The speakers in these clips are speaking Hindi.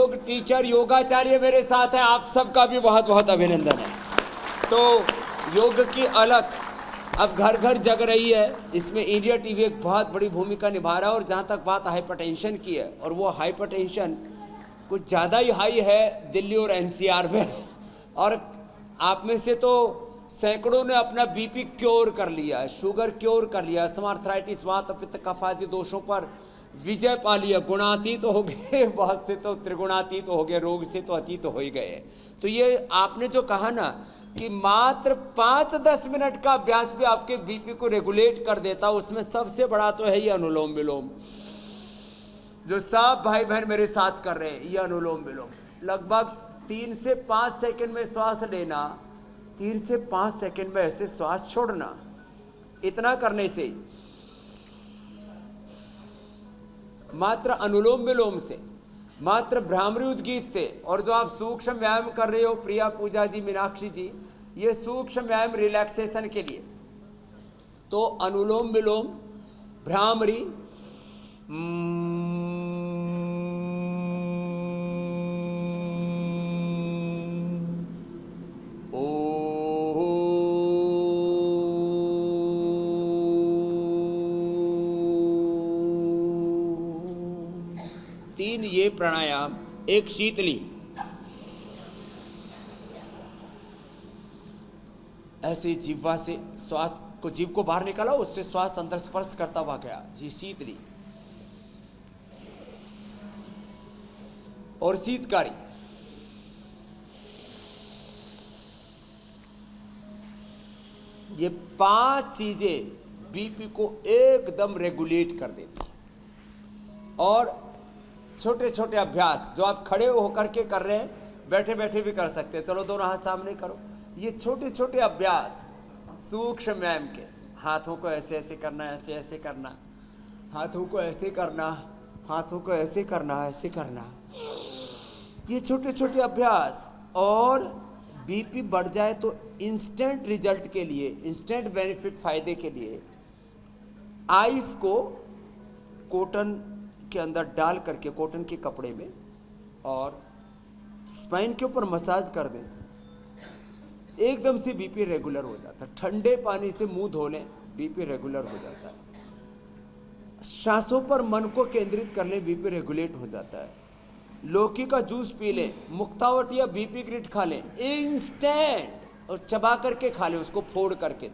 योग टीचर, योगाचार्य मेरे साथ हैं, आप सबका भी बहुत बहुत अभिनंदन है। तो योग की अलख अब घर घर जग रही है, इसमें इंडिया टीवी एक बहुत बड़ी भूमिका निभा रहा है। और जहाँ तक बात हाइपरटेंशन की है, और वो हाइपरटेंशन कुछ ज़्यादा ही हाई है दिल्ली और एनसीआर में, और आप में से तो सैकड़ों ने अपना बीपी क्योर कर लिया, शुगर क्योर कर लिया, अर्थराइटिस, वात, पित्त, कफ आदि दोषों पर विजय पा लिया, गुणातीत तो हो गए, बहुत से तो त्रिगुणातीत तो हो गए, रोग से तो अतीत तो हो ही गए। तो ये आपने जो कहा ना कि मात्र 5-10 मिनट का अभ्यास भी आपके बीपी को रेगुलेट कर देता, उसमें सबसे बड़ा तो है ये अनुलोम विलोम, जो सब भाई बहन मेरे साथ कर रहे हैं। ये अनुलोम विलोम लगभग 3 से 5 सेकंड में श्वास लेना, 3 से 5 सेकंड में ऐसे श्वास छोड़ना, इतना करने से, मात्र अनुलोम विलोम से, मात्र भ्रामरी उद्गीत से, और जो आप सूक्ष्म व्यायाम कर रहे हो प्रिया, पूजा जी, मीनाक्षी जी, ये सूक्ष्म व्यायाम रिलैक्सेशन के लिए। तो अनुलोम विलोम, भ्रामरी, ये प्राणायाम, एक शीतली, ऐसे जीवा से श्वास को, जीव को बाहर निकाला, उससे श्वास अंदर स्पर्श करता हुआ गया, जी शीतली। और शीतकारी, ये 5 चीजें बीपी को एकदम रेगुलेट कर देती। और छोटे छोटे अभ्यास जो आप खड़े होकर के कर रहे हैं, बैठे बैठे भी कर सकते हैं, चलो दोनों हाथ सामने करो। ये छोटे छोटे अभ्यास सूक्ष्म व्यायाम के, हाथों को ऐसे ऐसे करना, ऐसे ऐसे करना, हाथों को ऐसे करना, हाथों को ऐसे करना, ऐसे करना, ये छोटे छोटे अभ्यास। और बीपी बढ़ जाए तो इंस्टेंट रिजल्ट के लिए, इंस्टेंट बेनिफिट, फायदे के लिए आइस को कॉटन के अंदर डाल करके, कॉटन के कपड़े में, और स्पाइन के ऊपर मसाज कर दें, एकदम से बीपी रेगुलर हो जाता है। ठंडे पानी से मुंह धो लें, बीपी रेगुलर हो जाता है। सांसों पर मन को केंद्रित कर लें, बीपी रेगुलेट हो जाता है। लौकी का जूस पी लें, मुक्तावट या बीपी ग्रिट खा लें इंस्टेंट, और चबा करके खा लें, उसको फोड़ करके,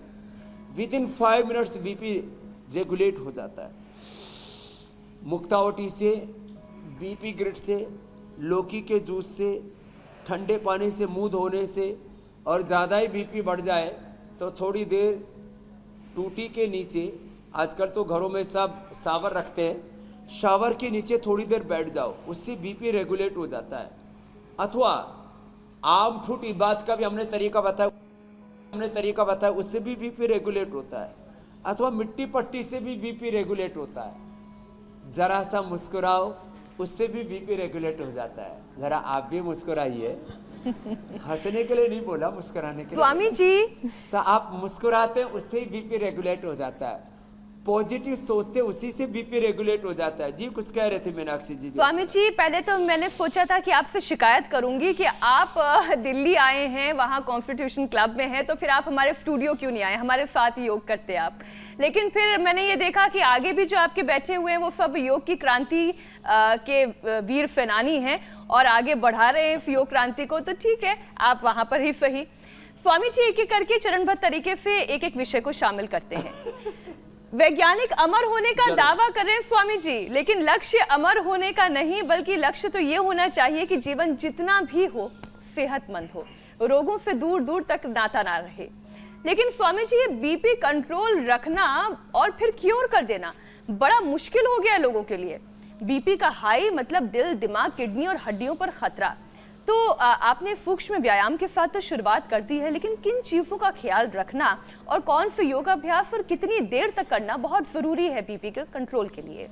with in 5 minutes BP regulate हो जाता है। मुक्तावटी से, बीपी ग्रिट से, लौकी के जूस से, ठंडे पानी से मुंह धोने से, और ज़्यादा ही बीपी बढ़ जाए तो थोड़ी देर टूटी के नीचे, आजकल तो घरों में सब शावर रखते हैं, शावर के नीचे थोड़ी देर बैठ जाओ, उससे बीपी रेगुलेट हो जाता है। अथवा आम फूट इबाद का भी हमने तरीका बताया, उससे भी बीपी रेगुलेट होता है। अथवा मिट्टी पट्टी से भी बीपी रेगुलेट होता है। जरा सा मुस्कुराओ, उससे भी बीपी रेगुलेट हो जाता है। जरा आप भी मुस्कुराइए, हंसने के लिए नहीं बोला, मुस्कुराने के लिए। स्वामी जी, तो आप मुस्कुराते हैं, उससे ही बीपी रेगुलेट हो जाता है। पॉजिटिव सोचते, उसी से बीपी रेगुलेट हो जाता है। जी कुछ कह रहे थे मीनाक्षी जी? स्वामी जी, पहले तो मैंने सोचा था कि आपसे शिकायत करूंगी कि आप दिल्ली आए हैं, वहाँ कॉन्स्टिट्यूशन क्लब में हैं, तो फिर आप हमारे स्टूडियो क्यों नहीं आए, हमारे साथ योग करते आप। लेकिन फिर मैंने ये देखा कि आगे भी जो आपके बैठे हुए हैं वो सब योग की क्रांति के वीर सेनानी हैं और आगे बढ़ा रहे हैं इस योग क्रांति को, तो ठीक है, आप वहाँ पर ही सही। स्वामी जी, एक एक करके चरणबद्ध तरीके से एक एक विषय को शामिल करते हैं। वैज्ञानिक अमर होने का दावा कर रहे हैं स्वामी जी, लेकिन लक्ष्य अमर होने का नहीं, बल्कि लक्ष्य तो ये होना चाहिए कि जीवन जितना भी हो सेहतमंद हो, रोगों से दूर दूर तक नाता ना रहे। लेकिन स्वामी जी, ये बीपी कंट्रोल रखना और फिर क्योर कर देना बड़ा मुश्किल हो गया लोगों के लिए। बीपी का हाई मतलब दिल, दिमाग, किडनी और हड्डियों पर खतरा। तो आपने सूक्ष्म व्यायाम के साथ तो शुरुआत कर दी है, लेकिन किन चीजों का ख्याल रखना और कौन से योगाभ्यास और कितनी देर तक करना बहुत जरूरी है बीपी के कंट्रोल के लिए?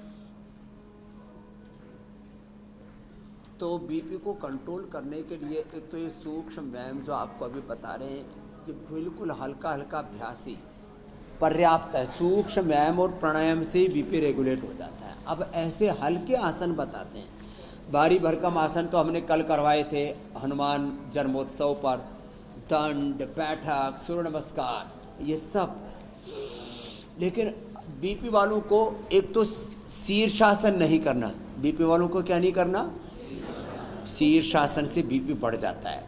तो बीपी को कंट्रोल करने के लिए एक तो ये सूक्ष्म व्यायाम जो आपको अभी बता रहे हैं, ये बिल्कुल हल्का हल्का अभ्यास ही पर्याप्त है। सूक्ष्म व्यायाम और प्राणायाम से बीपी रेगुलेट हो जाता है। अब ऐसे हल्के आसन बताते हैं भारी भरकम आसन तो हमने कल करवाए थे हनुमान जन्मोत्सव पर, दंड, बैठक, सूर्य नमस्कार, ये सब। लेकिन बीपी वालों को एक तो शीर्षासन नहीं करना, बीपी वालों को क्या नहीं करना, शीर्षासन से बीपी बढ़ जाता है,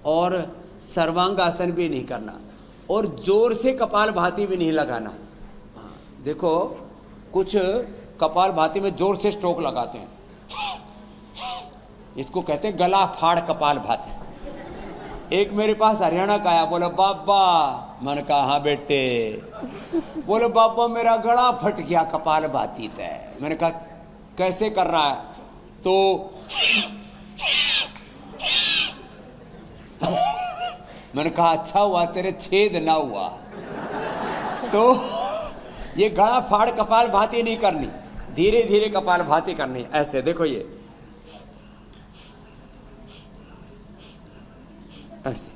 और सर्वांगासन भी नहीं करना, और जोर से कपालभाति भी नहीं लगाना। देखो कुछ कपालभाति में जोर से स्ट्रोक लगाते हैं, इसको कहते हैं गला फाड़ कपालभाति। एक मेरे पास हरियाणा का आया, बोला बाबा, मैंने कहा हाँ बेटे, बोले बाबा मेरा गला फट गया कपालभाति तय। मैंने कहा कैसे कर रहा है, तो मैंने कहा अच्छा हुआ तेरे छेद ना हुआ। तो ये गला फाड़ कपालभाति नहीं करनी, धीरे धीरे कपालभाति करनी। ऐसे देखो, ये ऐसे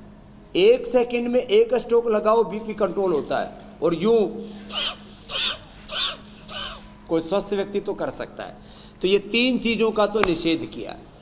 1 सेकंड में 1 स्ट्रोक लगाओ, बीपी कंट्रोल होता है। और यूं कोई स्वस्थ व्यक्ति तो कर सकता है। तो ये 3 चीजों का तो निषेध किया है।